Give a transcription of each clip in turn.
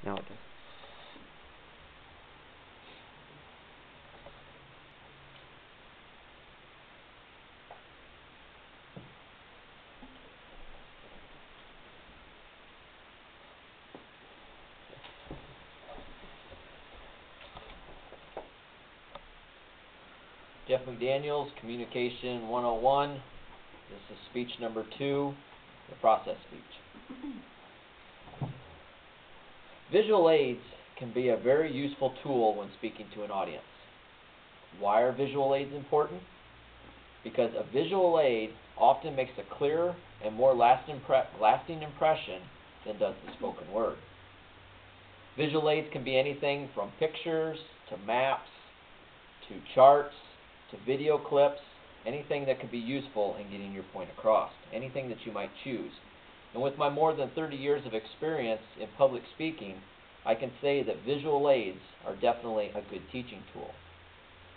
Now it does. Jeff McDaniels, Communication 101. This is speech number 2, the process speech. Visual aids can be a very useful tool when speaking to an audience. Why are visual aids important? Because a visual aid often makes a clearer and more lasting impression than does the spoken word. Visual aids can be anything from pictures to maps to charts to video clips, anything that could be useful in getting your point across, anything that you might choose. And with my more than 30 years of experience in public speaking, I can say that visual aids are definitely a good teaching tool.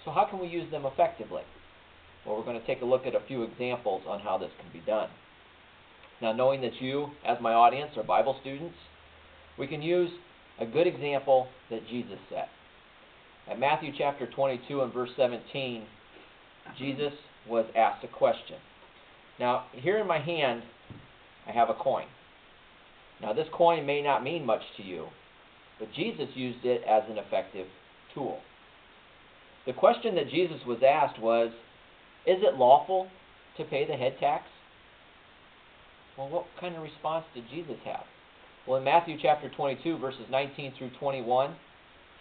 So how can we use them effectively? Well, we're going to take a look at a few examples on how this can be done. Now, knowing that you, as my audience, are Bible students, we can use a good example that Jesus set. At Matthew chapter 22 and verse 17, Jesus was asked a question. Now, here in my hand, I have a coin. Now, this coin may not mean much to you, but Jesus used it as an effective tool. The question that Jesus was asked was, is it lawful to pay the head tax? Well, what kind of response did Jesus have? Well, in Matthew chapter 22, verses 19 through 21,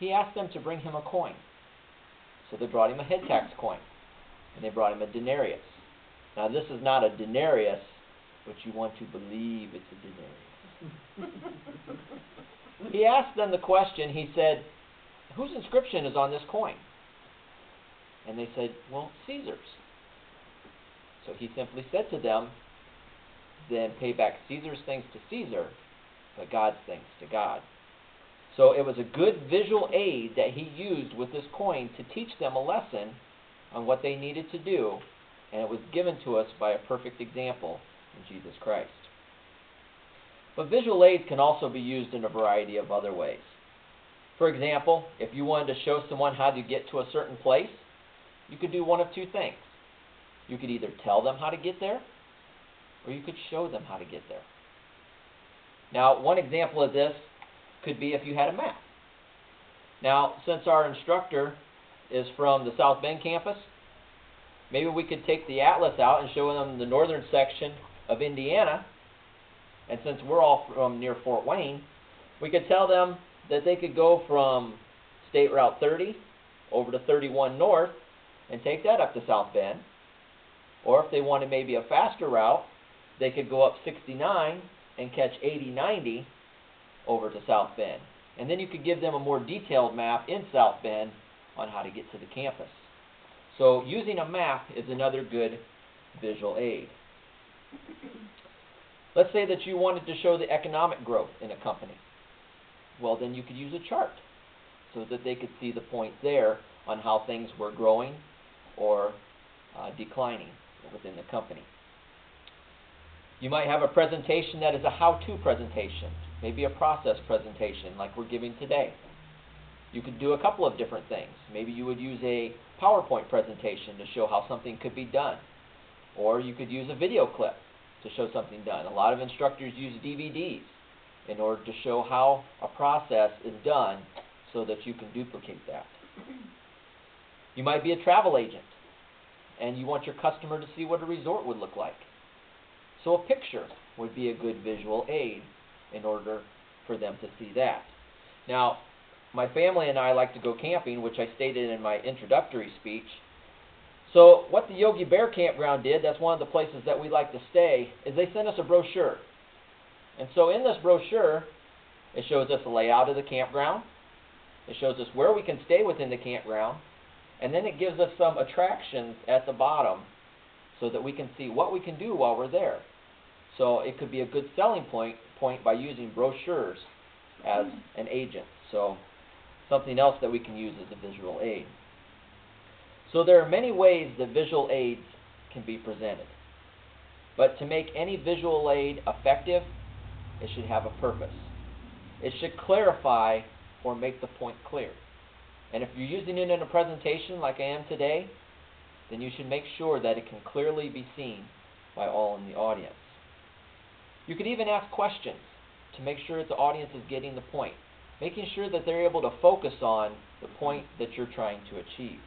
he asked them to bring him a coin. So they brought him a head tax coin, and they brought him a denarius. Now, this is not a denarius, but you want to believe it's a denarius. He asked them the question, he said, whose inscription is on this coin? And they said, well, Caesar's. So he simply said to them, then pay back Caesar's things to Caesar, but God's things to God. So it was a good visual aid that he used with this coin to teach them a lesson on what they needed to do, and it was given to us by a perfect example in Jesus Christ. But visual aids can also be used in a variety of other ways. For example, if you wanted to show someone how to get to a certain place, you could do one of two things. You could either tell them how to get there, or you could show them how to get there. Now, one example of this could be if you had a map. Now, since our instructor is from the South Bend campus, maybe we could take the atlas out and show them the northern section of Indiana. And since we're all from near Fort Wayne, we could tell them that they could go from State Route 30 over to 31 North and take that up to South Bend. Or if they wanted maybe a faster route, they could go up 69 and catch 80-90 over to South Bend. And then you could give them a more detailed map in South Bend on how to get to the campus. So using a map is another good visual aid. Let's say that you wanted to show the economic growth in a company. Well, then you could use a chart so that they could see the point there on how things were growing or declining within the company. You might have a presentation that is a how-to presentation, maybe a process presentation like we're giving today. You could do a couple of different things. Maybe you would use a PowerPoint presentation to show how something could be done. Or you could use a video clip to show something done. A lot of instructors use DVDs in order to show how a process is done so that you can duplicate that. You might be a travel agent and you want your customer to see what a resort would look like. So a picture would be a good visual aid in order for them to see that. Now, my family and I like to go camping, which I stated in my introductory speech. So what the Yogi Bear Campground did, that's one of the places that we like to stay, is they sent us a brochure. And so in this brochure, it shows us the layout of the campground. It shows us where we can stay within the campground. And then it gives us some attractions at the bottom so that we can see what we can do while we're there. So it could be a good selling point by using brochures as an agent. So something else that we can use as a visual aid. So there are many ways that visual aids can be presented. But to make any visual aid effective, it should have a purpose. It should clarify or make the point clear. And if you're using it in a presentation like I am today, then you should make sure that it can clearly be seen by all in the audience. You could even ask questions to make sure that the audience is getting the point, making sure that they're able to focus on the point that you're trying to achieve.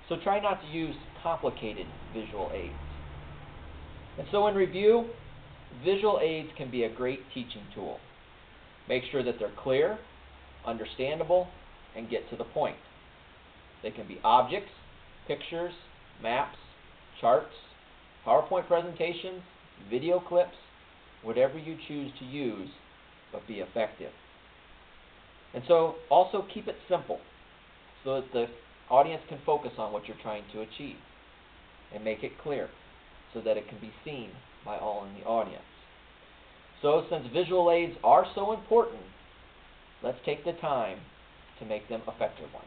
So try not to use complicated visual aids. And so in review, visual aids can be a great teaching tool. Make sure that they're clear, understandable, and get to the point. They can be objects, pictures, maps, charts, PowerPoint presentations, video clips, whatever you choose to use, but be effective. And so also keep it simple so that the audience can focus on what you're trying to achieve, and make it clear so that it can be seen by all in the audience. So since visual aids are so important, let's take the time to make them effective ones.